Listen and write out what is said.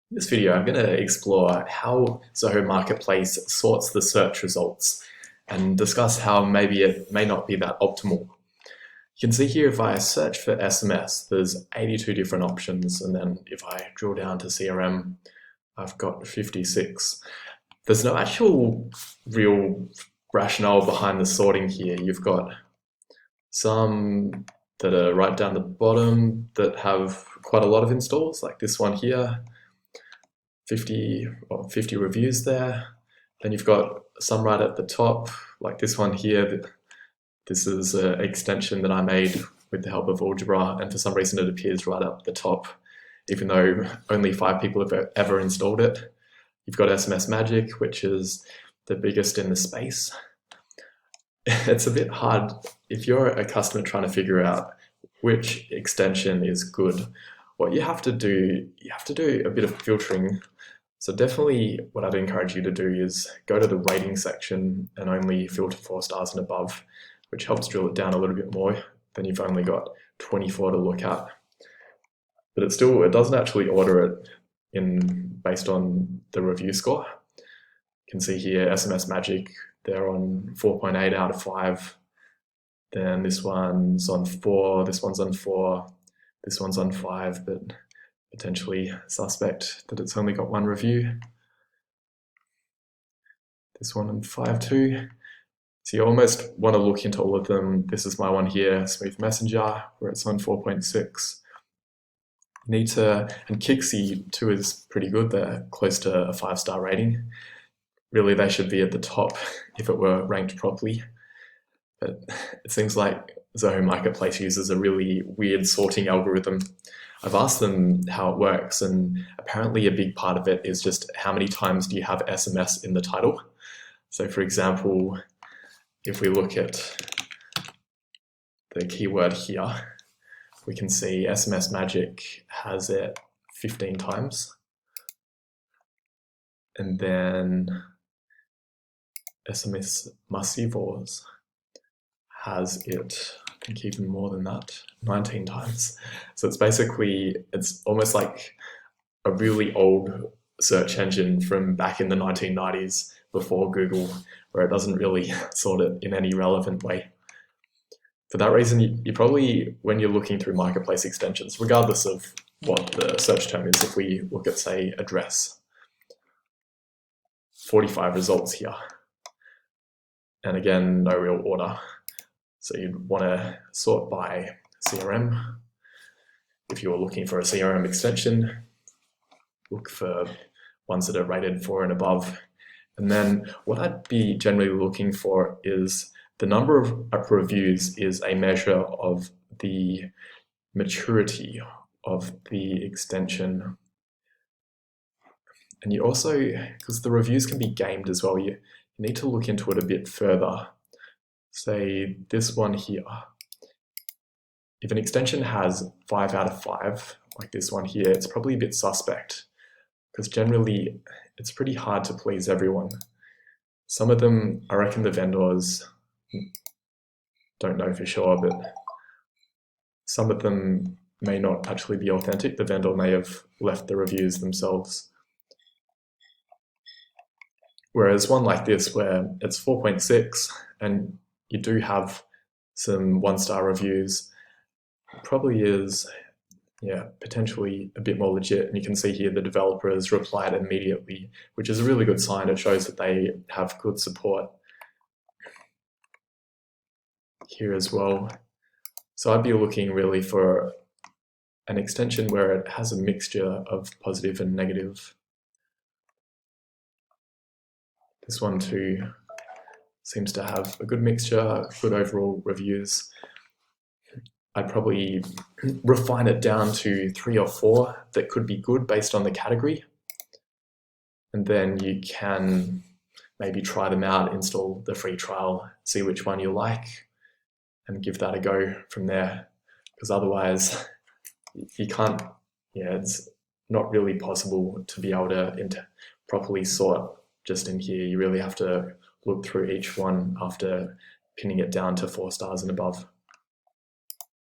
In this video, I'm going to explore how Zoho Marketplace sorts the search results and discuss how maybe it may not be that optimal. You can see here if I search for SMS, there's 82 different options, and then if I drill down to CRM, I've got 56. There's no actual real rationale behind the sorting here. You've got some that are right down the bottom that have quite a lot of installs, like this one here. 50 reviews there. Then you've got some right at the top, like this one here. This is an extension that I made with the help of algebra, and for some reason it appears right up the top, even though only 5 people have ever installed it. You've got SMS Magic, which is the biggest in the space. It's a bit hard if you're a customer trying to figure out which extension is good. What you have to do a bit of filtering. So definitely what I'd encourage you to do is go to the rating section and only filter 4 stars and above, which helps drill it down a little bit more. Then you've only got 24 to look at. But it doesn't actually order it based on the review score. You can see here SMS Magic, they're on 4.8 out of 5. Then this one's on 4, this one's on 4, this one's on 5, but potentially suspect that it's only got 1 review. This one on 5 too. So you almost want to look into all of them. This is my one here, Smooth Messenger, where it's on 4.6. And Kixi too is pretty good. They're close to a 5-star rating. Really, they should be at the top if it were ranked properly. But it seems like Zoho Marketplace uses a really weird sorting algorithm. I've asked them how it works, and apparently a big part of it is just how many times do you have SMS in the title. So for example, if we look at the keyword here, we can see SMS Magic has it 15 times. And then SMS Massivos has it, I think even more than that, 19 times. So it's almost like a really old search engine from back in the 1990s before Google, where it doesn't really sort it in any relevant way. For that reason, you probably, when you're looking through marketplace extensions, regardless of what the search term is, if we look at, say, address, 45 results here. And again, no real order. So you'd want to sort by CRM. If you're looking for a CRM extension, look for ones that are rated 4 and above. And then what I'd be generally looking for is the number of reviews is a measure of the maturity of the extension. And you also, because the reviews can be gamed as well, you need to look into it a bit further. Say this one here. If an extension has 5 out of 5, like this one here, it's probably a bit suspect, because generally it's pretty hard to please everyone. Some of them, I reckon the vendors, don't know for sure, but some of them may not actually be authentic. The vendor may have left the reviews themselves. Whereas one like this, where it's 4.6 and you do have some 1-star reviews, probably is, potentially a bit more legit. And you can see here the developers replied immediately, which is a really good sign. It shows that they have good support here as well. So I'd be looking really for an extension where it has a mixture of positive and negative. This one too seems to have a good mixture, good overall reviews. I'd probably refine it down to 3 or 4 that could be good based on the category. And then you can maybe try them out, install the free trial, see which one you like, and give that a go from there. Because otherwise, you can't, it's not really possible to be able to properly sort just in here. You really have to look through each one after pinning it down to 4 stars and above.